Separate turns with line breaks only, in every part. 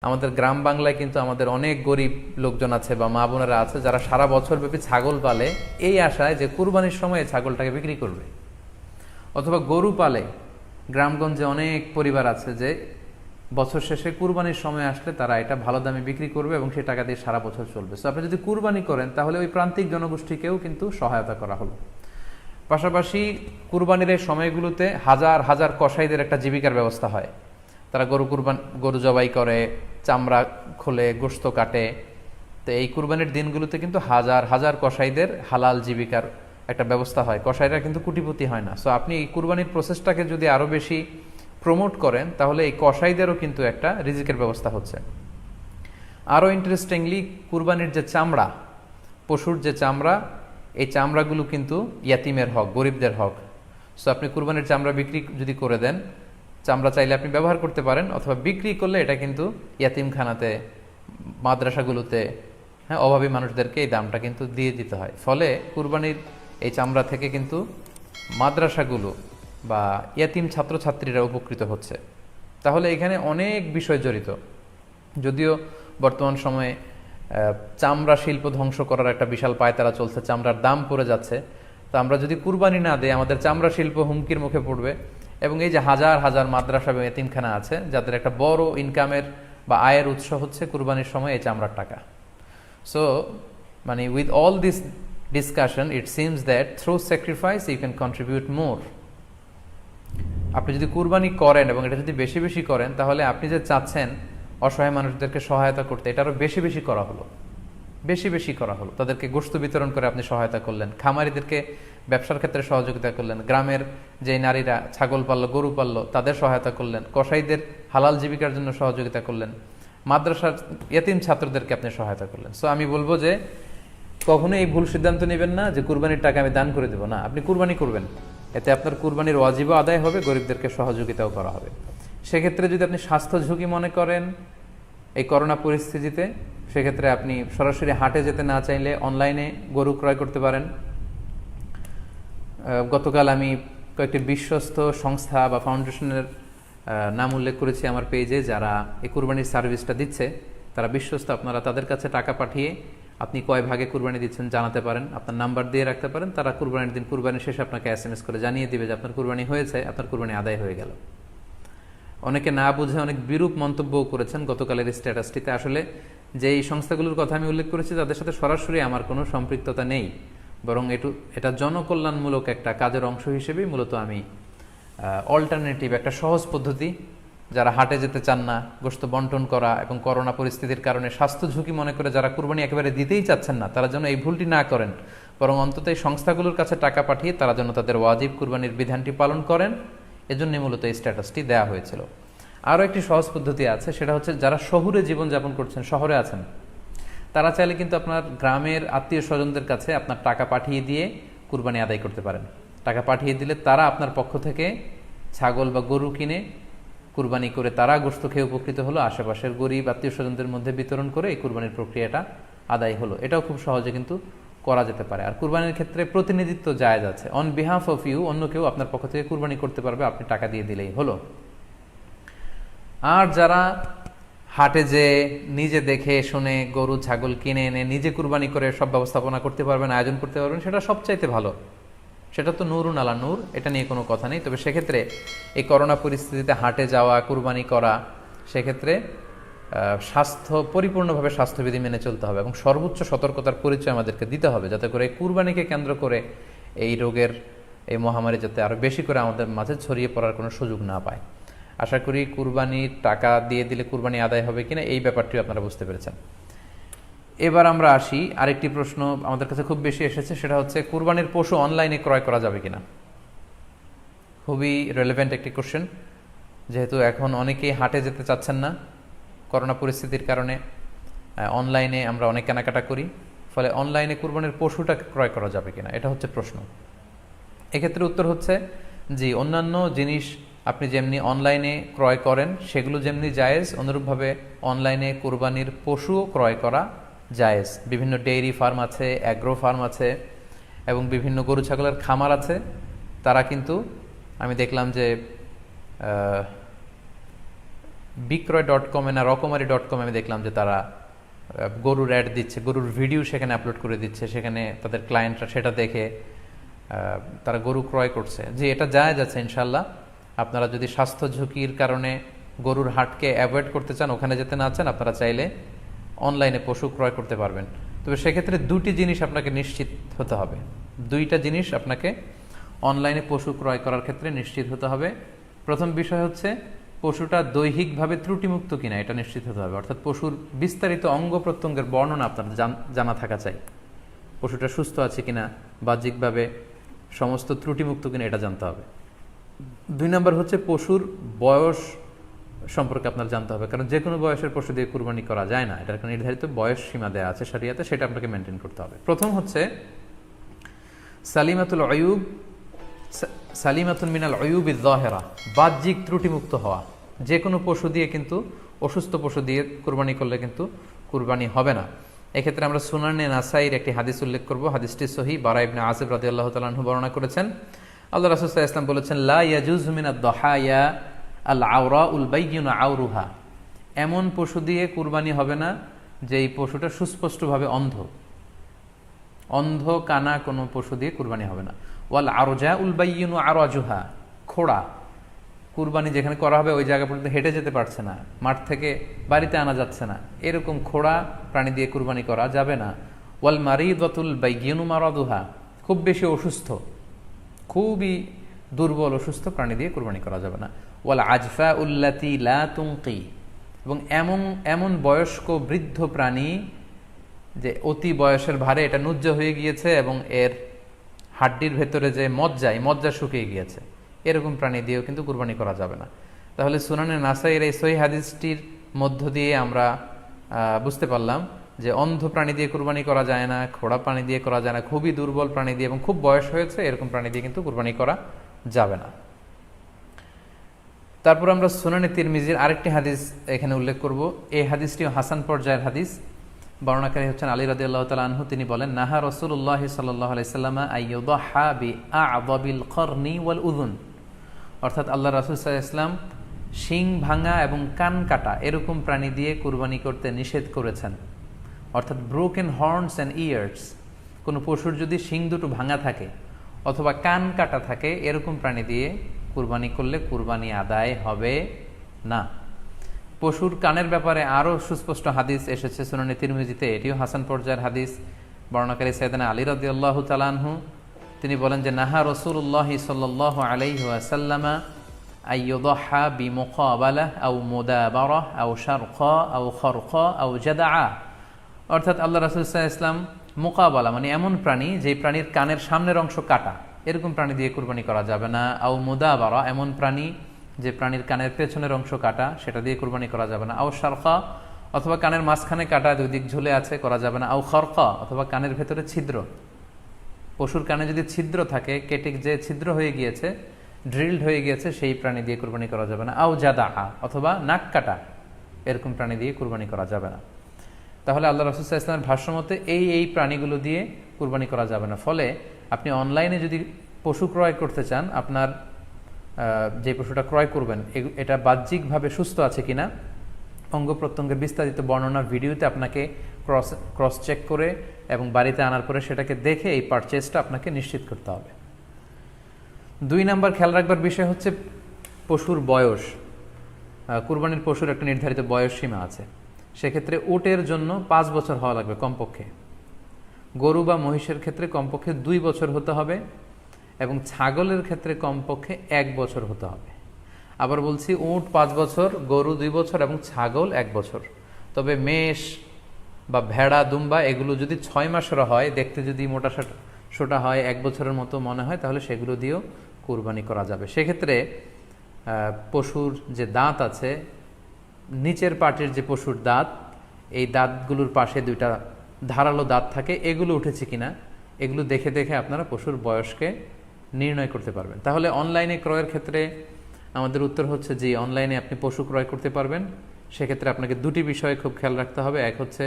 আমাদের গ্রাম বাংলায় কিন্তু আমাদের অনেক গরিব লোকজন আছে বা মা বোনেরা আছে যারা সারা বছর ব্যাপী ছাগল পালে এই আশায় যে কুরবানির সময় ছাগলটাকে বিক্রি করবে, অথবা গরু পালে। গ্রামগঞ্জে অনেক পরিবার আছে যে বছর শেষে কুরবানির সময় আসলে তারা এটা ভালো দামে বিক্রি করবে এবং সেই টাকা দিয়ে সারা বছর চলবে। সো আপনি যদি কুরবানি করেন তাহলে ওই প্রান্তিক জনগোষ্ঠীকেও কিন্তু সহায়তা করা হলো। পাশাপাশি কুরবানির এই সময়গুলোতে হাজার হাজার কসাইদের একটা জীবিকার ব্যবস্থা হয়। তারা গরু জবাই করে, চামড়া খোলে, গোশত কাটে। তো এই কুরবানির দিনগুলোতে কিন্তু হাজার হাজার কসাইদের হালাল জীবিকার একটা ব্যবস্থা হয়। কসাইরা কিন্তু কোটিপতি হয় না। সো আপনি এই কুরবানির প্রসেসটাকে যদি আরও বেশি প্রমোট করেন তাহলে এই কসাইদেরও কিন্তু একটা রিজিকের ব্যবস্থা হচ্ছে। আরও ইন্টারেস্টিংলি, কুরবানির যে চামড়া, পশুর যে চামড়া, এই চামড়াগুলো কিন্তু ইয়াতিমের হক, গরিবদের হক। সো আপনি কুরবানির চামড়া বিক্রি যদি করে দেন, চামড়া চাইলে আপনি ব্যবহার করতে পারেন, অথবা বিক্রি করলে এটা কিন্তু ইয়াতিমখানাতে, মাদ্রাসাগুলোতে, হ্যাঁ, অভাবী মানুষদেরকে এই দামটা কিন্তু দিয়ে দিতে হয়। ফলে কুরবানির এই চামড়া থেকে কিন্তু মাদ্রাসাগুলো বা ইয়াতিম ছাত্রছাত্রীরা উপকৃত হচ্ছে। তাহলে এখানে অনেক বিষয় জড়িত। যদিও বর্তমান সময়ে চামড়া শিল্প ধ্বংস করার একটা বিশাল পায়তারা চলছে, চামড়ার দাম পড়ে যাচ্ছে। তো আমরা যদি কুরবানি না দিই আমাদের চামড়া শিল্প হুমকির মুখে পড়বে। এবং এই যে হাজার হাজার মাদ্রাসা এবং এতিমখানা আছে যাদের একটা বড় ইনকামের বা আয়ের উৎস হচ্ছে কুরবানির সময় এই চামড়ার টাকা। সো মানে with all this discussion it seems that through sacrifice you can contribute more. আপনি যদি কুরবানি করেন এবং এটা যদি বেশি বেশি করেন তাহলে আপনি যে চাচ্ছেন অসহায় মানুষদেরকে সহায়তা করতে, এটা আরও বেশি বেশি করা হলো, বেশি বেশি করা হলো। তাদেরকে গোশত বিতরণ করে আপনি সহায়তা করলেন, খামারিদেরকে ব্যবসার ক্ষেত্রে সহযোগিতা করলেন, গ্রামের যে নারীরা ছাগল পাললো, গরু পাললো তাদের সহায়তা করলেন, কসাইদের হালাল জীবিকার জন্য সহযোগিতা করলেন, মাদ্রাসার ইয়াতিম ছাত্রদেরকে আপনি সহায়তা করলেন। সো আমি বলবো যে কখনো এই ভুল সিদ্ধান্ত নেবেন না যে কুরবানির টাকা আমি দান করে দেবো। না, আপনি কুরবানি করবেন, এতে আপনার কুরবানির ওয়াজিবও আদায় হবে, গরিবদেরকে সহযোগিতাও করা হবে। সেক্ষেত্রে যদি আপনি স্বাস্থ্য ঝুঁকি মনে করেন এই করোনা পরিস্থিতিতে, সেক্ষেত্রে আপনি সরাসরি হাটে যেতে না চাইলে অনলাইনে গরু ক্রয় করতে পারেন। গতকাল আমি কয়েকটি বিশ্বস্ত সংস্থা বা ফাউন্ডেশনের নাম উল্লেখ করেছি আমার পেজে, যারা এই কুরবানির সার্ভিসটা দিচ্ছে। তারা বিশ্বস্ত, আপনারা তাদের কাছে টাকা পাঠিয়ে আপনি কয় ভাগে কুরবানি দিচ্ছেন জানাতে পারেন, আপনার নাম্বার দিয়ে রাখতে পারেন। তারা কুরবানির দিন, কুরবানির শেষে আপনাকে SMS করে জানিয়ে দিবে যে আপনার কুরবানি হয়েছে, আপনার কুরবানি আদায় হয়ে গেল। অনেকে না বুঝে অনেক বিরূপ মন্তব্যও করেছেন গতকালের স্ট্যাটাসটিতে। আসলে যেই সংস্থাগুলোর কথা আমি উল্লেখ করেছি তাদের সাথে সরাসরি আমার কোনো সম্পৃক্ততা নেই, বরং এটা জনকল্যাণমূলক একটা কাজের অংশ হিসেবেই মূলত আমি অল্টারনেটিভ একটা সহজ পদ্ধতি, যারা হাটে যেতে চান না, গোশত বন্টন করা এবং করোনা পরিস্থিতির কারণে স্বাস্থ্য ঝুঁকি মনে করে যারা কুরবানি একেবারে দিতেই চাচ্ছেন না, তারা যেন এই ভুলটি না করেন, বরং অন্তত এই সংস্থাগুলোর কাছে টাকা পাঠিয়ে তারা যেন তাদের ওয়াজিব কুরবানির বিধানটি পালন করেন, এজন্যই মূলত এই স্ট্যাটাসটি দেওয়া হয়েছিল। আরও একটি সহজ পদ্ধতি আছে, সেটা হচ্ছে যারা শহুরে জীবনযাপন করছেন, শহরে আছেন, তারা চাইলে কিন্তু আপনার গ্রামের আত্মীয় স্বজনদের কাছে আপনার টাকা পাঠিয়ে দিয়ে কুরবানি আদায় করতে পারেন। টাকা পাঠিয়ে দিলে তারা আপনার পক্ষ থেকে ছাগল বা গরু কিনে কুরবানি করে তারা গোশত খেয়ে উপকৃত হলো, আশেপাশের গরিব আত্মীয় স্বজনদের মধ্যে বিতরণ করে এই কুরবানির প্রক্রিয়াটা আদায় হলো। এটাও খুব সহজে কিন্তু করা যেতে পারে। আর কুরবানির ক্ষেত্রে প্রতিনিধিত্ব জায়েজ আছে, অন বিহাফ অফ ইউ অন্য কেউ আপনার পক্ষ থেকে কুরবানি করতে পারবে, আপনি টাকা দিয়ে দিলেই হলো। আর যারা হাটে যে নিজে দেখে শুনে গরু ছাগল কিনে এনে নিজে কুরবানি করে সব ব্যবস্থাপনা করতে পারবেন, আয়োজন করতে পারবেন, সেটা সবচাইতে ভালো। সেটা তো নূরুন আলা নূর, এটা নিয়ে কোনো কথা নেই। তবে সেক্ষেত্রে এই করোনা পরিস্থিতিতে হাটে যাওয়া, কুরবানি করা, সেক্ষেত্রে পরিপূর্ণভাবে স্বাস্থ্যবিধি মেনে চলতে হবে এবং সর্বোচ্চ সতর্কতার পরিচয় আমাদেরকে দিতে হবে, যাতে করে কুরবানিকে কেন্দ্র করে এই রোগের, এই মহামারী যাতে আরও বেশি করে আমাদের মাঝে ছড়িয়ে পড়ার কোনো সুযোগ না পায়। আশা করি কুরবানির টাকা দিয়ে দিলে কুরবানি আদায় হবে কিনা এই ব্যাপারটিও আপনারা বুঝতে পেরেছেন। এবার আমরা আসি, আরেকটি প্রশ্ন আমাদের কাছে খুব বেশি এসেছে, সেটা হচ্ছে কুরবানির পশু অনলাইনে ক্রয় করা যাবে কিনা। খুবই রেলেভেন্ট একটি কোশ্চেন, যেহেতু এখন অনেকেই হাটে যেতে চাচ্ছেন না করোনা পরিস্থিতির কারণে। অনলাইনে আমরা অনেক কেনাকাটা করি, ফলে অনলাইনে কুরবানির পশুটা ক্রয় করা যাবে কিনা, এটা হচ্ছে প্রশ্ন। এক্ষেত্রে উত্তর হচ্ছে জি, অন্যান্য জিনিস আপনি যেমনি অনলাইনে ক্রয় করেন সেগুলো যেমনি জায়েজ, অনুরূপভাবে অনলাইনে কুরবানির পশুও ক্রয় করা জায়েজ। বিভিন্ন ডেইরি ফার্ম আছে, অ্যাগ্রো ফার্ম আছে এবং বিভিন্ন গরু ছাগলের খামার আছে। তারা কিন্তু, আমি দেখলাম যে বিক্রয়.com-এ না রকমারি.com-এ আমি দেখলাম যে তারা গরুর অ্যাড দিচ্ছে, গরুর ভিডিও সেখানে আপলোড করে দিচ্ছে, সেখানে তাদের ক্লায়েন্টরা সেটা দেখে তারা গরু ক্রয় করছে। যে এটা জায়েজ আছে ইনশাল্লাহ। আপনারা যদি স্বাস্থ্য ঝুঁকির কারণে গরুর হাটকে অ্যাভয়েড করতে চান, ওখানে যেতে না চান, আপনারা চাইলে অনলাইনে পশু ক্রয় করতে পারবেন। তবে সেক্ষেত্রে দুটি জিনিস আপনাকে নিশ্চিত হতে হবে, দুইটা জিনিস আপনাকে অনলাইনে পশু ক্রয় করার ক্ষেত্রে নিশ্চিত হতে হবে। প্রথম বিষয় হচ্ছে পশুটা দৈহিকভাবে ত্রুটিমুক্ত কিনা, এটা নিশ্চিত হতে হবে। অর্থাৎ পশুর বিস্তারিত অঙ্গ প্রত্যঙ্গের বর্ণনা আপনার জানা থাকা চাই। পশুটা সুস্থ আছে কিনা, বাহ্যিকভাবে সমস্ত ত্রুটিমুক্ত কিনা, এটা জানতে হবে। 2 নম্বর হচ্ছে পশুর বয়স সম্পর্কে আপনার জানতে হবে, কারণ যে কোনো বয়সের পশু দিয়ে কুরবানি করা যায় না, এটার একটা নির্ধারিত বয়স সীমা দেওয়া আছে শরিয়াতে, সেটা আপনাকে মেনটেন করতে হবে। প্রথম হচ্ছে সালিমাতুন মিনাল উয়ুবিজ যাহিরা, বাহ্যিক ত্রুটিমুক্ত হওয়া। যে কোনো পশু দিয়ে কিন্তু, অসুস্থ পশু দিয়ে কুরবানি করলে কিন্তু কুরবানি হবে না। এক্ষেত্রে আমরা সুনানে নাসাইর একটি হাদিস উল্লেখ করব। হাদিসটি সহিহ, বারা ইবনে আযিব রাদিয়াল্লাহু তাআলা আনহু বর্ণনা করেছেন। আল্লাহ রাসূল সাল্লাল্লাহু আলাইহি ওয়াসাল্লাম বলেছেন, লা ইয়াজুজু মিনাদ দাহায়া আল আওরাউল বাইয়িনু আওরুহা, এমন পশু দিয়ে কুরবানি হবে না যে এই পশুটা সুস্পষ্টভাবে অন্ধ কানা কোনো পশু দিয়ে কুরবানি হবে না। ওয়াল আরজাউল বাইয়িনু আরাজুহা, খোড়া, কুরবানি যেখানে করা হবে ওই জায়গা পর্যন্ত হেঁটে যেতে পারছে না, মাঠ থেকে বাড়িতে আনা যাচ্ছে না, এরকম খোড়া প্রাণী দিয়ে কুরবানি করা যাবে না। ওয়াল মারিদাতুল বাইয়িনু মারাদুহা, খুব বেশি অসুস্থ, খুবই দুর্বল অসুস্থ প্রাণী দিয়ে কুরবানি করা যাবে না। ওয়াল আজফা উল্লাতি লা তুনকি, এবং এমন বয়স্ক বৃদ্ধ প্রাণী যে অতি বয়সের ভারে এটা নুজ্জ হয়ে গিয়েছে এবং এর হাড্ডির ভেতরে যে মজ্জা শুকিয়ে গিয়েছে, এরকম প্রাণী দিয়েও কিন্তু কুরবানি করা যাবে না। তাহলে সুনানে নাসাইয়ের এই সহিহ হাদিসটির মধ্য দিয়ে আমরা বুঝতে পারলাম যে অন্ধ প্রাণী দিয়ে কুরবানি করা যায় না, খোড়া প্রাণী দিয়ে করা যায় না, খুবই দুর্বল প্রাণী দিয়ে এবং খুব বয়স হয়েছে এরকম প্রাণী দিয়ে কিন্তু কুরবানি করা যাবে না। তারপর আমরা সুনানে তিরমিজির আরেকটি হাদিস এখানে উল্লেখ করব। এই হাদিসটিও হাসান পর্যায়ের হাদিস। বর্ণনাকারী হচ্ছেন আলী রাদিয়াল্লাহু তাআলা আনহু। তিনি বলেন, নাহা রাসূলুল্লাহ সাল্লাল্লাহু আলাইহি ওয়াসাল্লাম আইয়ুদহা বিআ'যাবিল করনি ওয়াল উযুন, অর্থাৎ আল্লাহ রাসূল সাল্লাল্লাহু আলাইহি ওয়াসাল্লাম শিং ভাঙা এবং কান কাটা এরকম প্রাণী দিয়ে কুরবানি করতে নিষেধ করেছেন। অর্থাৎ ব্রোকেন হর্নস অ্যান্ড ইয়ার্স, কোনো পশুর যদি শিং দুটো ভাঙা থাকে অথবা কান কাটা থাকে, এরকম প্রাণী দিয়ে কুরবানি করলে কুরবানি আদায় হবে না। পশুর কানের ব্যাপারে আরও সুস্পষ্ট হাদিস এসেছে সুনানে তিরমিজিতে, এটিও হাসান পর্যায়ের হাদিস। বর্ণনাকারী সাইয়েদনা আলী রাদিয়াল্লাহু তাআলা আনহু, তিনি বলেন যে নাহা রাসূলুল্লাহ সাল্লাল্লাহু আলাইহি ওয়াসাল্লাম আইয়ুদহা বিমুকাবালাহ আও মুদাবারাহ আও শারকা আও খারকা আও জাদআ, অর্থাৎ আল্লাহ রাসূল সাল্লাল্লাহু আলাইহি ওয়াসাল্লাম মুকাবালা মানে এমন প্রাণী যেই প্রাণীর কানের সামনের অংশ কাটা, এরকম প্রাণী দিয়ে কুরবানি করা যাবে না। আও মুদাবারা, এমন প্রাণী যে প্রাণীর কানের পেছনের অংশ কাটা, সেটা দিয়ে কুরবানি করা যাবে না। আও শারকা, অথবা কানের মাঝখানে কাটা, দুই দিক ঝুলে আছে, করা যাবে না। আও খারকা, অথবা কানের ভেতরে ছিদ্র, পশুর কানে যদি ছিদ্র থাকে, কেটে যে ছিদ্র হয়ে গিয়েছে, ড্রিলড হয়ে গিয়েছে, সেই প্রাণী দিয়ে কুরবানি করা যাবে না। আও জাদা, অথবা নাক কাটা, এরকম প্রাণী দিয়ে কুরবানি করা যাবে না। তাহলে আল্লাহ রাসূল সাল্লাল্লাহু আলাইহি ওয়াসাল্লামের ভাষ্যমতে এই প্রাণীগুলো দিয়ে কুরবানি করা যাবে না। ফলে আপনি অনলাইনে যদি পশু ক্রয় করতে চান, আপনার যে পশুটা ক্রয় করবেন এটা বাহ্যিকভাবে সুস্থ আছে কিনা, অঙ্গ প্রত্যঙ্গের বিস্তারিত বর্ণনা ভিডিওতে আপনাকে ক্রস চেক করে এবং বাড়িতে আনার পরে সেটাকে দেখে এই পারচেজটা আপনাকে নিশ্চিত করতে হবে। 2 নাম্বার খেয়াল রাখবার বিষয় হচ্ছে পশুর বয়স। কুরবানির পশুর একটা নির্ধারিত বয়স সীমা আছে। সেক্ষেত্রে উটের জন্য 5 বছর হওয়া লাগবে কমপক্ষে, গরু বা মহিষের ক্ষেত্রে কমপক্ষে 2 বছর হতে হবে, এবং ছাগলের ক্ষেত্রে কমপক্ষে 1 বছর হতে হবে। আবার বলছি, উট 5 বছর, গরু 2 বছর এবং ছাগল 1 বছর। তবে মেষ বা ভেড়া, দুম্বা এগুলো যদি 6 মাসের হয়, দেখতে যদি মোটা সোটা হয়, 1 বছরের মতো মনে হয়, তাহলে সেগুলো দিয়েও কুরবানি করা যাবে। সেক্ষেত্রে পশুর যে দাঁত আছে, নিচের পাটির যে পশুর দাঁত, এই দাঁতগুলোর পাশে 2টা ধারালো দাঁত থাকে, এগুলো উঠেছে কিনা এগুলো দেখে দেখে আপনারা পশুর বয়সকে নির্ণয় করতে পারবেন। তাহলে অনলাইনে ক্রয়ের ক্ষেত্রে আমাদের উত্তর হচ্ছে যে অনলাইনে আপনি পশু ক্রয় করতে পারবেন। সেক্ষেত্রে আপনাকে 2টি বিষয়ে খুব খেয়াল রাখতে হবে। এক হচ্ছে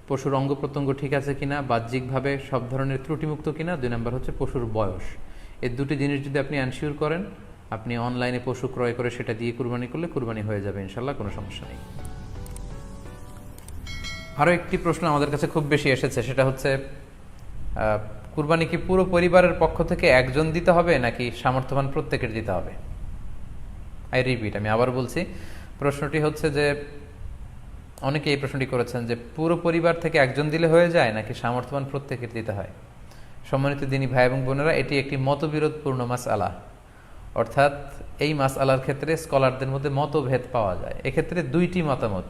পশুর অঙ্গ প্রত্যঙ্গ ঠিক আছে কিনা, বাহ্যিকভাবে সব ধরনের ত্রুটিমুক্ত কিনা। 2 নম্বর হচ্ছে পশুর বয়স। এই 2টি জিনিস যদি আপনি এনশিওর করেন, আপনি অনলাইনে পশু ক্রয় করে সেটা দিয়ে কুরবানি করলে কুরবানি হয়ে যাবে ইনশাল্লাহ, কোনো সমস্যা নেই। আরও একটি প্রশ্ন আমাদের কাছে খুব বেশি এসেছে, সেটা হচ্ছে কুরবানি কি পুরো পরিবারের পক্ষ থেকে একজন দিতে হবে নাকি সামর্থ্যবান প্রত্যেকের দিতে হবে? আই রিপিট, আমি আবার বলছি, প্রশ্নটি হচ্ছে যে অনেকে এই প্রশ্নটি করেছেন যে পুরো পরিবার থেকে একজন দিলে হয়ে যায় নাকি সামর্থ্যবান প্রত্যেকের দিতে হয়। সম্মানিত দিনী ভাই এবং বোনেরা, এটি একটি মতবিরোধপূর্ণ মাসআলা, অর্থাৎ এই মাসআলার ক্ষেত্রে স্কলারদের মধ্যে মতভেদ পাওয়া যায়। এক্ষেত্রে দুইটি মতামত।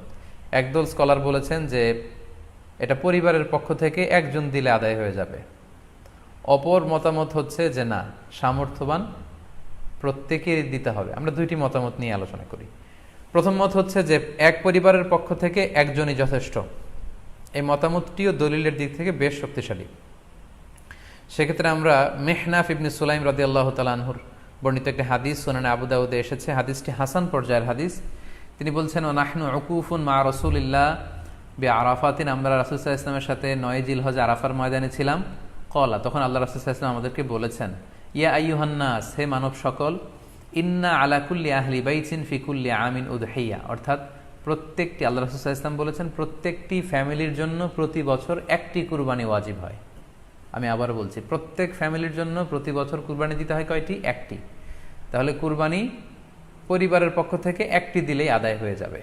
একদল স্কলার বলেছেন যে এটা পরিবারের পক্ষ থেকে একজন দিলে আদায় হয়ে যাবে, অপর মতামত হচ্ছে যে না, সামর্থ্যবান প্রত্যেকেরই দিতে হবে। আমরা দুইটি মতামত নিয়ে আলোচনা করি। প্রথম মত হচ্ছে যে এক পরিবারের পক্ষ থেকে একজনই যথেষ্ট। এই মতামতটিও দলিলের দিক থেকে বেশ শক্তিশালী। সেক্ষেত্রে আমরা মেহনাফ ইবনে সুলাইম রাদিয়াল্লাহু তাআলা আনহুর বর্ণিত একটি হাদিস সুনানে আবু দাউদে এসেছে, হাদিসটি হাসান পর্যায়ের হাদিস। তিনি বলছেন, ও নাহনু উকুফুন মা রাসূলিল্লাহ বিআরাফাতিন, আমরা রাসূল সাল্লাল্লাহু আলাইহি ওয়াসাল্লামের সাথে 9 জিলহজ আরাফার ময়দানে ছিলাম। ক্বালা, তখন আল্লাহ রাসূল সাল্লাল্লাহু আলাইহি ওয়াসাল্লাম আমাদেরকে বলেছেন, ইয়া আইয়ুহান নাস, হে মানব সকল, ইন্না আলা কুল্লি আহলি বাইতিন ফি কুল্লি আমিন উদহিয়া, অর্থাৎ প্রত্যেকটি, আল্লাহ রাসূল সাল্লাল্লাহু আলাইহি ওয়াসাল্লাম বলেছেন, প্রত্যেকটি ফ্যামিলির জন্য প্রতি বছর একটি কুরবানি ওয়াজিব হয়। আমি আবার বলছি, প্রত্যেক ফ্যামিলির জন্য প্রতি বছর কুরবানি দিতে হয় কয়টি? একটি। তাহলে কুরবানি পরিবারের পক্ষ থেকে একটি দিলেই আদায় হয়ে যাবে।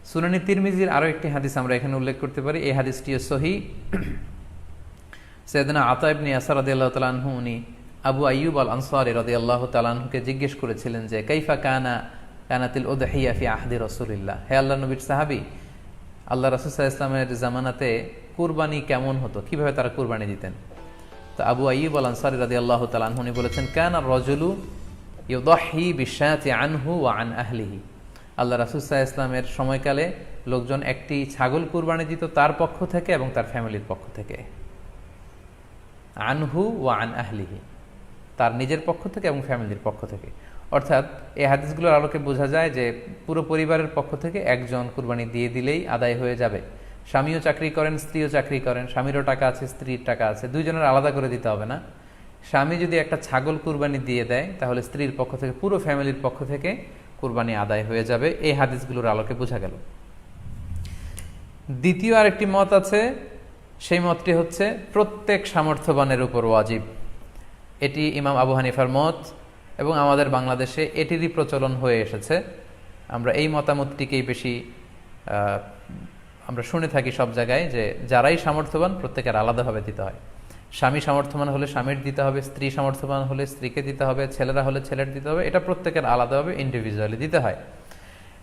সুনানি তিরমিজির আরও একটি হাদিস আমরা এখানে উল্লেখ করতে পারি, এই হাদিসটিও সহিহ। সাইয়েদনা আতা ইবনে ইয়াসার রাদিয়াল্লাহু তাআলা আনহু, উনি আবু আইয়ুব আল আনসারী রাদিয়াল্লাহু তাআলা আনহুকে জিজ্ঞেস করেছিলেন যে কাইফা কানাতিল উদহিয়া ফি আহদি রাসূলিল্লাহ, হে আল্লাহর নবীর সাহাবী, আল্লাহ রাসূল সাল্লাল্লাহু আলাইহি ওয়াসাল্লামের জামানাতে কুরবানি কেমন হতো, কিভাবে তারা কুরবানি দিতেন? তো আবু আইয়ুব আল আনসারী রাদিয়াল্লাহু তাআলা আনহু উনি বলেছেন, কানা রাজুলু ইউদাহি বিশাতি আনহু ওয়া আন আহলিহি, আল্লাহ রাসূল সাল্লাল্লাহু আলাইহি ওয়াসাল্লামের সময়কালে লোকজন একটি ছাগল কুরবানি দিত তার পক্ষ থেকে এবং তার ফ্যামিলির পক্ষ থেকে। আনহু ওয়া আন আহলিহি, তার নিজের পক্ষ থেকে এবং ফ্যামিলির পক্ষ থেকে। অর্থাৎ এই হাদিসগুলোর আলোকে বোঝা যায় যে পুরো পরিবারের পক্ষ থেকে একজন কুরবানি দিয়ে দিলেই আদায় হয়ে যাবে। স্বামীও চাকরি করেন, স্ত্রীও চাকরি করেন, স্বামীরও টাকা আছে, স্ত্রীর টাকা আছে, দুইজনের আলাদা করে দিতে হবে না। স্বামী যদি একটা ছাগল কুরবানি দিয়ে দেয় তাহলে স্ত্রীর পক্ষ থেকে, পুরো ফ্যামিলির পক্ষ থেকে কুরবানি আদায় হয়ে যাবে। এই হাদিসগুলোর আলোকে বোঝা গেল। দ্বিতীয় আরেকটি মত আছে, সেই মতটি হচ্ছে প্রত্যেক সামর্থ্যবানের উপর ওয়াজিব। এটি ইমাম আবু হানিফার মত এবং আমাদের বাংলাদেশে এটিরই প্রচলন হয়ে এসেছে। আমরা এই মতামতটিকেই বেশি আমরা শুনে থাকি সব জায়গায়, যে যারাই সামর্থ্যবান প্রত্যেকের আলাদাভাবে দিতে হয়। স্বামী সামর্থ্যবান হলে স্বামীর দিতে হবে, স্ত্রী সামর্থ্যবান হলে স্ত্রীকে দিতে হবে, ছেলেরা হলে ছেলের দিতে হবে। এটা প্রত্যেকের আলাদাভাবে ইন্ডিভিজুয়ালি দিতে হয়।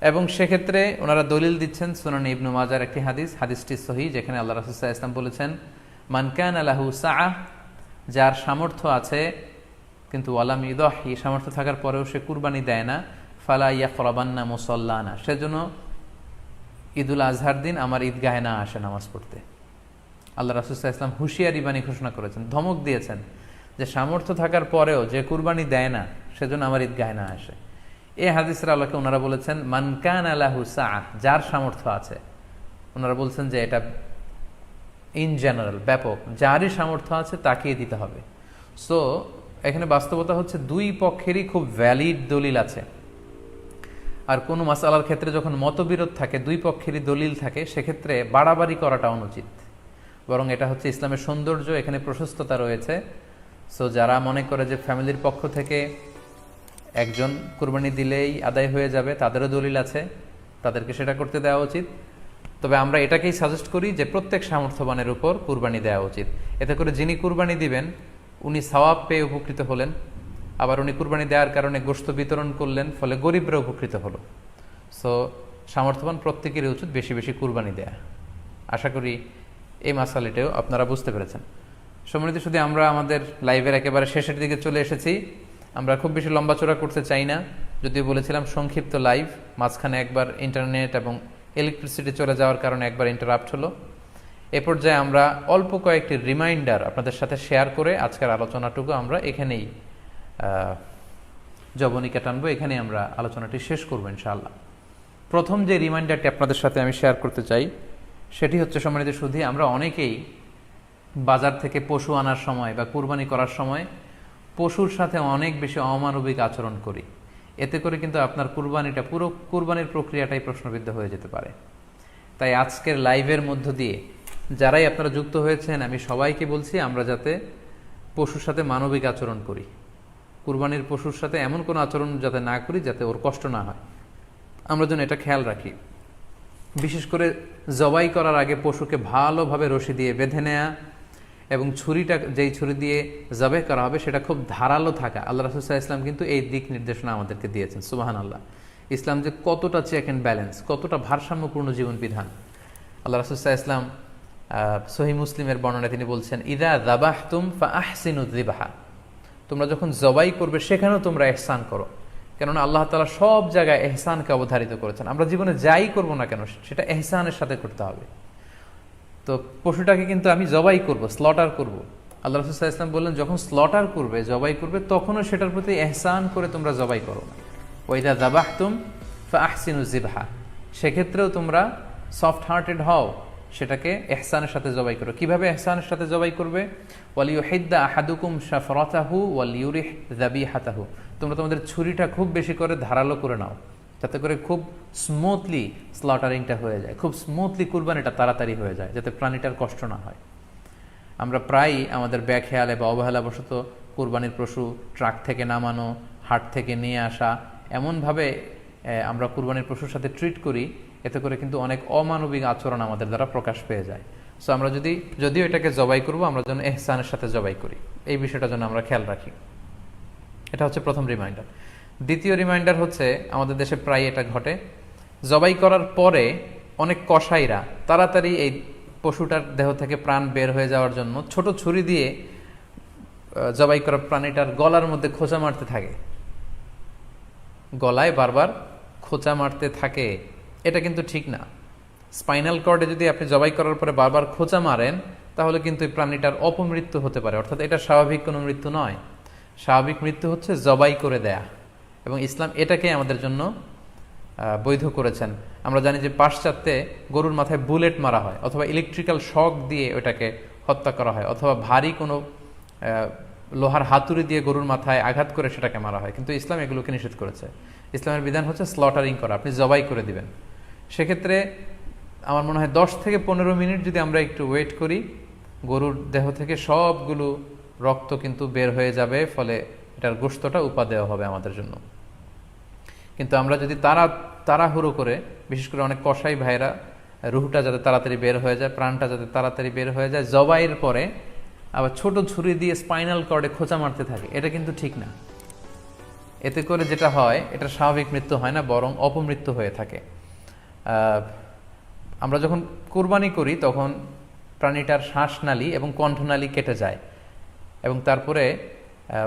এবং সেক্ষেত্রে ওনারা দলিল দিচ্ছেন সুনান ইবনু মাজার একটি হাদিস, হাদিসটি সহিহ, যেখানে আল্লাহ রাসূল সাল্লাল্লাহু আলাইহি ওয়াসাল্লাম বলেছেন, মান কানা লাহু সাআহ, যার সামর্থ্য আছে কিন্তু ওয়ালাম ইউদাহি, সামর্থ্য থাকার পরেও সে কুরবানি দেয় না, ফালা ইয়াকরাবান্না মুসাল্লানা, সেজন্য ঈদুল আজহার দিন আমার ঈদগাহে না আসে নামাজ পড়তে। আল্লাহ রাসূল সাল্লাল্লাহু আলাইহি ওয়াসাল্লাম হুঁশিয়ারি বাণী ঘোষণা করেছেন, ধমক দিয়েছেন যে সামর্থ্য থাকার পরেও যে কুরবানি দেয় না সেজন্য আমার ঈদগাহে না আসে। এই হাদিসের আলোকে ওনারা বলেছেন মান কানা লাহু সাআহ, যার সামর্থ্য আছে। ওনারা বলছেন যে এটা ইন জেনারেল, ব্যাপক, যারই সামর্থ্য আছে তাকেই দিতে হবে। সো এখানে বাস্তবতা হচ্ছে দুই পক্ষেরই খুব ভ্যালিড দলিল আছে। আর কোনো মাসআলার ক্ষেত্রে যখন মতবিরোধ থাকে, দুই পক্ষেরই দলিল থাকে, সেক্ষেত্রে বাড়াবাড়ি করাটা অনুচিত। বরং এটা হচ্ছে ইসলামের সৌন্দর্য, এখানে প্রশস্ততা রয়েছে। সো যারা মনে করে যে ফ্যামিলির পক্ষ থেকে একজন কুরবানি দিলেই আদায় হয়ে যাবে, তাদেরও দলিল আছে, তাদেরকে সেটা করতে দেওয়া উচিত। তবে আমরা এটাকেই সাজেস্ট করি যে প্রত্যেক সামর্থ্যবানের উপর কুরবানি দেওয়া উচিত। এতে করে যিনি কুরবানি দিবেন উনি সওয়াব পেয়ে উপকৃত হলেন, আবার উনি কুরবানি দেওয়ার কারণে গোশত বিতরণ করলেন, ফলে গরিবরা উপকৃত হলো। সো সামর্থ্যবান প্রত্যেকেরই উচিত বেশি বেশি কুরবানি দেয়া। আশা করি এই মাসালাটাও আপনারা বুঝতে পেরেছেন। সম্মানিত, শুধু আমরা আমাদের লাইভের একেবারে শেষের দিকে চলে এসেছি। আমরা খুব বেশি লম্বাচড়া করতে চাই না, যদিও বলেছিলাম সংক্ষিপ্ত লাইভ, মাঝখানে একবার ইন্টারনেট এবং ইলেকট্রিসিটি চলে যাওয়ার কারণে একবার ইন্টারাপ্ট হলো। এ পর্যায়ে আমরা অল্প কয়েকটি রিমাইন্ডার আপনাদের সাথে শেয়ার করে আজকের আলোচনাটুকু আমরা এখানেই জবনিকা টানবো, এখানেই আমরা আলোচনাটি শেষ করবো ইনশাআল্লাহ। প্রথম যে রিমাইন্ডারটি আপনাদের সাথে আমি শেয়ার করতে চাই সেটি হচ্ছে, সম্মানিত সুধী, আমরা অনেকেই বাজার থেকে পশু আনার সময় বা কুরবানি করার সময় পশুর সাথে অনেক বেশি অমানবিক আচরণ করি, এতে করে কিন্তু আপনার কুরবানিটা, পুরো কুরবানির প্রক্রিয়াটাই প্রশ্নবিদ্ধ হয়ে যেতে পারে। তাই আজকের লাইভের মধ্য দিয়ে যারাই আপনারা যুক্ত হয়েছেন, আমি সবাইকে বলছি আমরা যাতে পশুর সাথে মানবিক আচরণ করি, কুরবানির পশুর সাথে এমন কোনো আচরণ যাতে না করি যাতে ওর কষ্ট না হয়, আমরা যেন এটা খেয়াল রাখি। বিশেষ করে জবাই করার আগে পশুকে ভালোভাবে রশি দিয়ে বেঁধে নেয়া এবং ছুরিটা, যেই ছুরি দিয়ে জবাই করা হবে সেটা খুব ধারালো থাকা। আল্লাহ রাসূল সাল্লাল্লাহু আলাইহি ওয়াসাল্লাম কিন্তু এই দিক নির্দেশনা আমাদেরকে দিয়েছেন। সুবহানাল্লাহ, ইসলাম যে কতটা চেক অ্যান্ড ব্যালেন্স, কতটা ভারসাম্যপূর্ণ জীবন বিধান। আল্লাহ রাসূল সাল্লাল্লাহু আলাইহি ওয়াসাল্লাম সহিহ মুসলিমের বর্ণনায় তিনি বলছেন, ইযা যাবাহতুম ফাআহসিনুয যিবহা, তোমরা যখন জবাই করবে সেখানেও তোমরা ইহসান করো। কেননা আল্লাহ তাআলা সব জায়গায় ইহসানকে অবধারিত করেছেন। আমরা জীবনে যাই করব না কেন সেটা ইহসানের সাথে করতে হবে। তো পশুটাকে কিন্তু আমি জবাই করব, স্লটার করব, আল্লাহ রাসূল সাল্লাল্লাহু আলাইহি ওয়াসাল্লাম বললেন যখন স্লটার করবে, জবাই করবে, তখনও সেটার প্রতি ইহসান করে তোমরা জবাই করো। ওয়া ইযা যাবাহতুম ফাআহসিনুয যিবহা, সেক্ষেত্রেও তোমরা সফট হার্টেড হও, সেটাকে ইহসানের সাথে জবাই করো। কিভাবে ইহসানের সাথে জবাই করবে? ওয়ালিয়ুহিদ্দা আহাদুকুম শাফরাতাহু ওয়ালিয়ুরিহ যাবিহাতাহু, তোমরা তোমাদের ছুরিটা খুব বেশি করে ধারালো করে নাও, যাতে করে খুব স্মুথলি স্লটারিংটা হয়ে যায়, খুব স্মুথলি কুরবানিটা তাড়াতাড়ি হয়ে যায়, যাতে প্রাণীটার কষ্ট না হয়। আমরা প্রায়ই আমাদের ব্যাখেয়ালে বা অবহেলাবশত কুরবানির পশু ট্রাক থেকে নামানো, হাট থেকে নিয়ে আসা, এমনভাবে আমরা কুরবানির পশুর সাথে ট্রিট করি, এতে করে কিন্তু অনেক অমানবিক আচরণ আমাদের দ্বারা প্রকাশ পেয়ে যায়। সো আমরা যদিও এটাকে জবাই করব, আমরা যেন ইহসানের সাথে জবাই করি, এই বিষয়টা যেন আমরা খেয়াল রাখি। এটা হচ্ছে প্রথম রিমাইন্ডার। দ্বিতীয় রিমাইন্ডার হচ্ছে, আমাদের দেশে প্রায় এটা ঘটে, জবাই করার পরে অনেক কসাইরা তাড়াতাড়ি এই পশুটার দেহ থেকে প্রাণ বের হয়ে যাওয়ার জন্য ছোট ছুরি দিয়ে জবাই করা প্রাণীটার গলার মধ্যে খোঁচা মারতে থাকে, গলায় বারবার খোঁচা মারতে থাকে। এটা কিন্তু ঠিক না। স্পাইনাল কর্ডে যদি আপনি জবাই করার পরে বারবার খোঁচা মারেন, তাহলে কিন্তু এই প্রাণীটার অপমৃত্যু হতে পারে, অর্থাৎ এটা স্বাভাবিক কোনো মৃত্যু নয়। স্বাভাবিক মৃত্যু হচ্ছে জবাই করে দেয়া, এবং ইসলাম এটাকে আমাদের জন্য বৈধ করেছেন। আমরা জানি যে পাশ্চাত্যে গরুর মাথায় বুলেট মারা হয়, অথবা ইলেকট্রিক্যাল শক দিয়ে ওটাকে হত্যা করা হয়, অথবা ভারী কোনো লোহার হাতুড়ি দিয়ে গরুর মাথায় আঘাত করে সেটাকে মারা হয়, কিন্তু ইসলাম এগুলোকে নিষেধ করেছে। ইসলামের বিধান হচ্ছে স্লটারিং করা, আপনি জবাই করে দিবেন। সেক্ষেত্রে আমার মনে হয় 10 থেকে 15 মিনিট যদি আমরা একটু ওয়েট করি, গরুর দেহ থেকে সবগুলো রক্ত কিন্তু বের হয়ে যাবে, ফলে এটার গোশতটা উপাদেয় হবে আমাদের জন্য। কিন্তু আমরা যদি তাড়াহুড়ো করে, বিশেষ করে অনেক কসাই ভাইরা রুহটা যাতে তাড়াতাড়ি বের হয়ে যায়, প্রাণটা যাতে তাড়াতাড়ি বের হয়ে যায়, জবাইয়ের পরে আবার ছোট ছুরি দিয়ে স্পাইনাল কর্ডে খোঁচা মারতে থাকে, এটা কিন্তু ঠিক না। এতে করে যেটা হয়, এটা স্বাভাবিক মৃত্যু হয় না, বরং অপমৃত্যু হয়ে থাকে। আমরা যখন কুরবানি করি তখন প্রাণীটার শ্বাসনালী এবং কণ্ঠনালী কেটে যায়, এবং তারপরে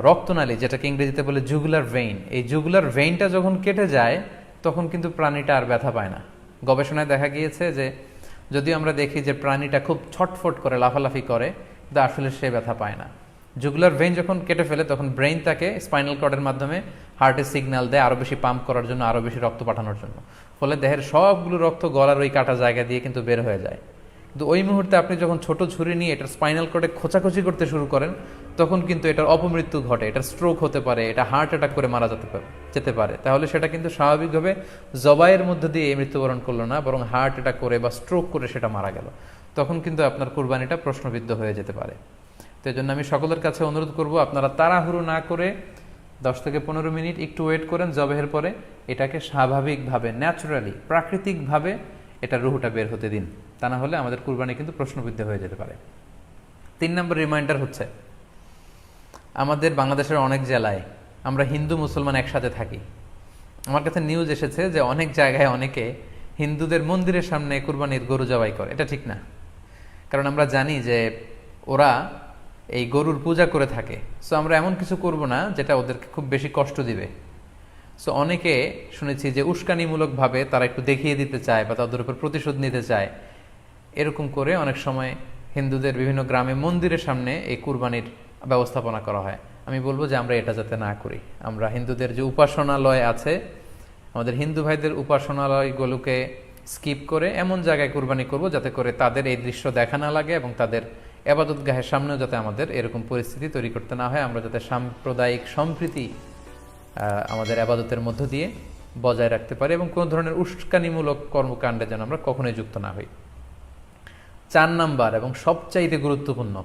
রক্তনালী, যেটাকে ইংরেজিতে বলে জুগুলার ভেইন, এই জুগুলার ভেইনটা যখন কেটে যায় তখন কিন্তু প্রাণীটা আর ব্যথা পায় না। গবেষণায় দেখা গিয়েছে যে যদিও আমরা দেখি যে প্রাণীটা খুব ছটফট করে, লাফালাফি করে, কিন্তু আসলে সে ব্যথা পায় না। জুগুলার ভেইন যখন কেটে ফেলে তখন ব্রেইন তাকে স্পাইনাল কর্ডের মাধ্যমে হার্টে সিগন্যাল দেয় আরও বেশি পাম্প করার জন্য, আরও বেশি রক্ত পাঠানোর জন্য, ফলে দেহের সবগুলো রক্ত গলার ওই কাটা জায়গা দিয়ে কিন্তু বের হয়ে যায়। কিন্তু ওই মুহূর্তে আপনি যখন ছোট ছুরি নিয়ে এটার স্পাইনাল কর্ডে খোঁচাখুচি করতে শুরু করেন, তখন কিন্তু এটার অপমৃত্যু ঘটে, এটার স্ট্রোক হতে পারে, এটা হার্ট অ্যাটাক করে মারা যেতে পারে। তাহলে সেটা কিন্তু স্বাভাবিকভাবে জবাইয়ের মধ্য দিয়ে মৃত্যুবরণ করলো না, বরং হার্ট অ্যাটাক করে বা স্ট্রোক করে সেটা মারা গেল। তখন কিন্তু আপনার কুরবানিটা প্রশ্নবিদ্ধ হয়ে যেতে পারে। তো এই জন্য আমি সকলের কাছে অনুরোধ করব, আপনারা তাড়াহুড়ো না করে 10 থেকে 15 মিনিট একটু ওয়েট করেন জবাইয়ের পরে, এটাকে স্বাভাবিকভাবে, ন্যাচুরালি, প্রাকৃতিকভাবে এটার রুহটা বের হতে দিন, তা না হলে আমাদের কুরবানি কিন্তু প্রশ্নবিদ্ধ হয়ে যেতে পারে। 3 নম্বর রিমাইন্ডার হচ্ছে, আমাদের বাংলাদেশের অনেক জেলায় আমরা হিন্দু মুসলমান একসাথে থাকি। আমার কাছে নিউজ এসেছে যে অনেক জায়গায় অনেকে হিন্দুদের মন্দিরের সামনে কুরবানির গরু জবাই করে। এটা ঠিক না, কারণ আমরা জানি যে ওরা এই গরুর পূজা করে থাকে। সো আমরা এমন কিছু করব না যেটা ওদেরকে খুব বেশি কষ্ট দিবে। সো অনেকে শুনেছি যে উস্কানিমূলকভাবে তারা একটু দেখিয়ে দিতে চায় বা তাদের উপর প্রতিশোধ নিতে চায়, এরকম করে অনেক সময় হিন্দুদের বিভিন্ন গ্রামে মন্দিরের সামনে এই কুরবানির ব্যবস্থাপনা করা হয়। আমি বলবো যে আমরা এটা যাতে না করি। আমরা হিন্দুদের যে উপাসনালয় আছে, আমাদের হিন্দু ভাইদের উপাসনালয়গুলোকে স্কিপ করে এমন জায়গায় কুরবানি করব যাতে করে তাদের এই দৃশ্য দেখা না লাগে এবং তাদের এবাদত গাহের সামনেও যাতে আমাদের এরকম পরিস্থিতি তৈরি করতে না হয়, আমরা যাতে সাম্প্রদায়িক সম্প্রীতি আমাদের আবাদতের মধ্য দিয়ে বজায় রাখতে পারি এবং কোনো ধরনের উস্কানিমূলক কর্মকাণ্ডে যেন আমরা কখনোই যুক্ত না হই। 4 নাম্বার এবং সবচাইতে গুরুত্বপূর্ণ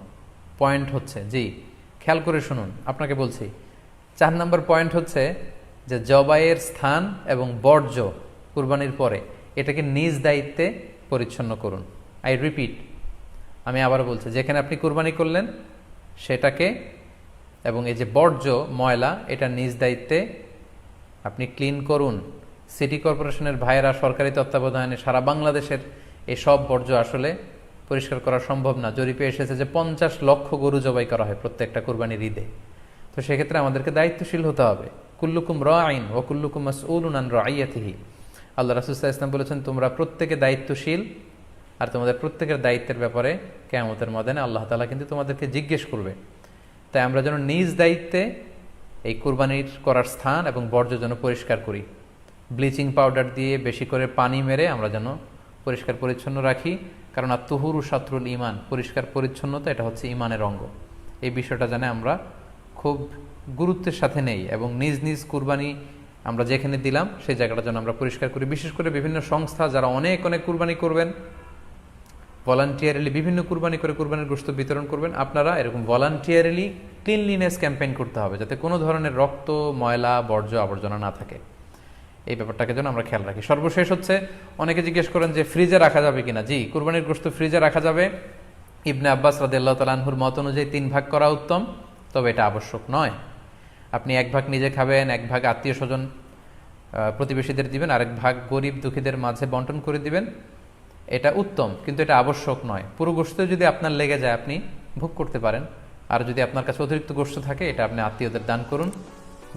পয়েন্ট হচ্ছে, জি খেয়াল করে শুনুন, আপনাকে বলছি 4 নাম্বার পয়েন্ট হচ্ছে যে জবাইয়ের স্থান এবং বর্জ্য কুরবানির পরে এটাকে নিজ দায়িত্বে পরিচ্ছন্ন করুন। আই রিপিট, আমি আবার বলছি, যেখানে আপনি কুরবানি করলেন সেটাকে এবং এই যে বর্জ্য ময়লা এটা নিজ দায়িত্বে আপনি ক্লিন করুন। সিটি কর্পোরেশনের ভাইয়েরা সরকারি তত্ত্বাবধানে সারা বাংলাদেশের এই সব বর্জ্য আসলে পরিষ্কার করা সম্ভব না। জরিপে এসেছে যে 50 লক্ষ গরু জবাই করা হয় প্রত্যেকটা কুরবানির ঈদে। তো সেক্ষেত্রে আমাদেরকে দায়িত্বশীল হতে হবে। কুল্লুকুম রাঈন ওয়া কুল্লুকুম মাসউলুন আন রাইয়াতিহি। আল্লাহ রাসূল সাল্লাল্লাহু আলাইহি ওয়াসাল্লাম বলেছেন, তোমরা প্রত্যেকে দায়িত্বশীল আর তোমাদের প্রত্যেকের দায়িত্বের ব্যাপারে কিয়ামতের ময়দানে আল্লাহ তাআলা কিন্তু তোমাদেরকে জিজ্ঞেস করবে। তাই আমরা যেন নিজ দায়িত্বে এই কুরবানির করার স্থান এবং বর্জ্য যেন পরিষ্কার করি। ব্লিচিং পাউডার দিয়ে বেশি করে পানি মেরে আমরা যেন পরিষ্কার পরিচ্ছন্ন রাখি, কারণ আত-তুহুরু শাতরুল ঈমান, পরিষ্কার পরিচ্ছন্নতা এটা হচ্ছে ঈমানের অঙ্গ। এই বিষয়টা জানে আমরা খুব গুরুত্বের সাথে নেই এবং নিজ নিজ কুরবানি আমরা যেখানে দিলাম সেই জায়গাটা যেন আমরা পরিষ্কার করি। বিশেষ করে বিভিন্ন সংস্থা যারা অনেক অনেক কুরবানি করবেন, ভলান্টিয়ারিলি বিভিন্ন কুরবানি করে কুরবানির গোশত বিতরণ করবেন, আপনারা এরকম ভলান্টিয়ারিলি ক্লিনলিনেস ক্যাম্পেইন করতে হবে যাতে কোনো ধরনের রক্ত, ময়লা, বর্জ্য, আবর্জনা না থাকে। এই ব্যাপারটাকে যেন আমরা খেয়াল রাখি। সর্বশেষ হচ্ছে, অনেকে জিজ্ঞেস করেন যে ফ্রিজে রাখা যাবে কিনা। জি, কুরবানির গোশত ফ্রিজে রাখা যাবে। ইবনে আব্বাস রাদিয়াল্লাহু তাআলা আনহুর মত অনুযায়ী 3 ভাগ করা উত্তম, তবে এটা আবশ্যক নয়। আপনি 1 ভাগ নিজে খাবেন, 1 ভাগ আত্মীয় স্বজন প্রতিবেশীদের দিবেন, আরেক ভাগ গরিব দুঃখীদের মাঝে বন্টন করে দিবেন, এটা উত্তম, কিন্তু এটা আবশ্যক নয়। পুরো গোশত যদি আপনার লেগে যায় আপনি ভোগ করতে পারেন, আর যদি আপনার কাছে অতিরিক্ত গোশত থাকে এটা আপনি আত্মীয়দের দান করুন,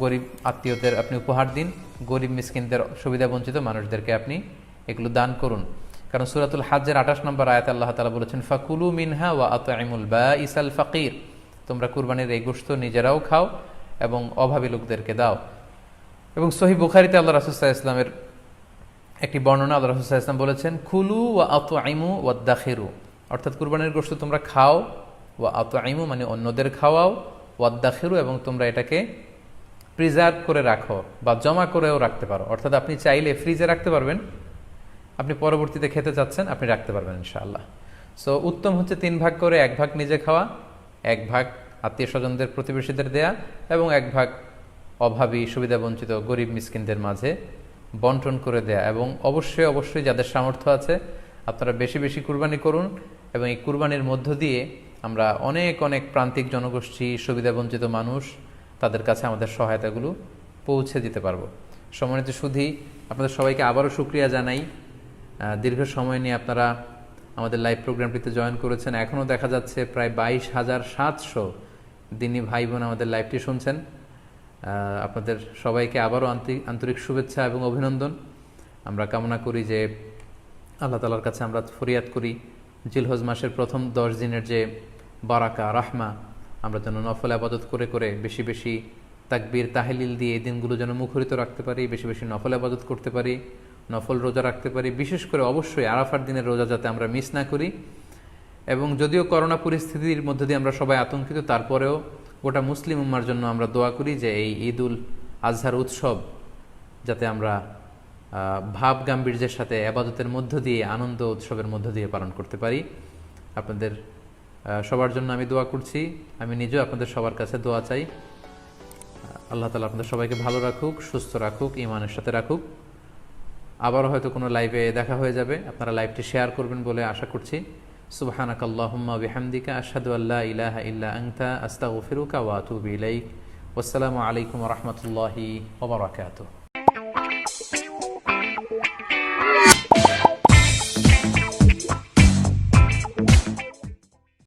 গরিব আত্মীয়দের আপনি উপহার দিন, গরিব মিসকিনদের, সুবিধা বঞ্চিত মানুষদেরকে আপনি এগুলো দান করুন। কারণ সূরাতুল হজ্জের 28 নম্বর আয়াতে আল্লাহ তাআলা বলেছেন, ফাকুলু মিনহা ওয়া আত'ইমুল বাঈসাল ফাকির, তোমরা কুরবানির এই গোশত নিজেরাও খাও এবং অভাবী লোকদেরকে দাও। এবং সহিহ বুখারীতে আল্লাহ রাসূল সাল্লাল্লাহু আলাইহি ওয়াসাল্লামের একটি বর্ণনা, আল্লাহ রাসূল সাল্লাল্লাহু আলাইহি ওয়াসাল্লাম বলেছেন, কুলু ওয়া আত'ইমু ওয়াদাখিরু, অর্থাৎ কুরবানির গোশত তোমরা খাও, ওয়া আত'ইমু মানে অন্যদের খাওয়াও, ওয়াদাখিরু এবং তোমরা এটাকে প্রিজার্ভ করে রাখো বা জমা করেও রাখতে পারো। অর্থাৎ আপনি চাইলে ফ্রিজে রাখতে পারবেন, আপনি পরবর্তীতে খেতে চাচ্ছেন আপনি রাখতে পারবেন ইনশাআল্লাহ। সো উত্তম হচ্ছে 3 ভাগ করে 1 ভাগ নিজে খাওয়া, 1 ভাগ আত্মীয় স্বজনদের প্রতিবেশীদের দেয়া এবং 1 ভাগ অভাবী, সুবিধা বঞ্চিত গরিব মিসকিনদের মাঝে বন্টন করে দেয়া। এবং অবশ্যই অবশ্যই যাদের সামর্থ্য আছে আপনারা বেশি বেশি কুরবানি করুন এবং এই কুরবানির মধ্য দিয়ে আমরা অনেক অনেক প্রান্তিক জনগোষ্ঠী, সুবিধা বঞ্চিত মানুষ, তাদের কাছে আমাদের সহায়তাগুলো পৌঁছে দিতে পারবো। সম্মানিত সুধী, আপনাদের সবাইকে আবারও শুকরিয়া জানাই। দীর্ঘ সময় নিয়ে আপনারা আমাদের লাইভ প্রোগ্রামটিতে জয়েন করেছেন। এখনও দেখা যাচ্ছে প্রায় 22,700 দিনী ভাই বোন আমাদের লাইভটি শুনছেন। আপনাদের সবাইকে আবারও আন্তরিক শুভেচ্ছা এবং অভিনন্দন। আমরা কামনা করি যে আল্লাহ তাআলার কাছে আমরা ফরিয়াদ করি জিলহজ মাসের প্রথম 10 দিনের যে বারাকা, রাহমা, আমরা যেন নফল আবাদত করে করে বেশি বেশি তাকবীর, তাহলিল দিয়ে এই দিনগুলো যেন মুখরিত রাখতে পারি, বেশি বেশি নফল আবাদত করতে পারি, নফল রোজা রাখতে পারি। বিশেষ করে অবশ্যই আরাফার দিনের রোজা যাতে আমরা মিস না করি। এবং যদিও করোনা পরিস্থিতির মধ্যে দিয়ে আমরা সবাই আতঙ্কিত, তারপরেও গোটা মুসলিম উম্মার জন্য আমরা দোয়া করি যে এই ঈদুল আজহার উৎসব যাতে আমরা ভাব গাম্ভীর্যের সাথে আবাদতের মধ্য দিয়ে, আনন্দ উৎসবের মধ্য দিয়ে পালন করতে পারি। আপনাদের সবার জন্য আমি দোয়া করছি, আমি নিজেও আপনাদের সবার কাছে দোয়া চাই। আল্লাহ তাআলা আপনাদের সবাইকে ভালো রাখুক, সুস্থ রাখুক, ঈমানের সাথে রাখুক। আবারও হয়তো কোনো লাইভে দেখা হয়ে যাবে, আপনারা লাইভটি শেয়ার করবেন বলে আশা করছি। সুবহানাকাল্লাহুম্মা বিহামদিকা আশহাদু আল্লা ইলাহা ইল্লা আনতা আস্তাগফিরুকা ওয়া আতুবু ইলাইক। ওয়াসসালামু আলাইকুম ওয়া রাহমাতুল্লাহি ওয়া বারাকাতুহু।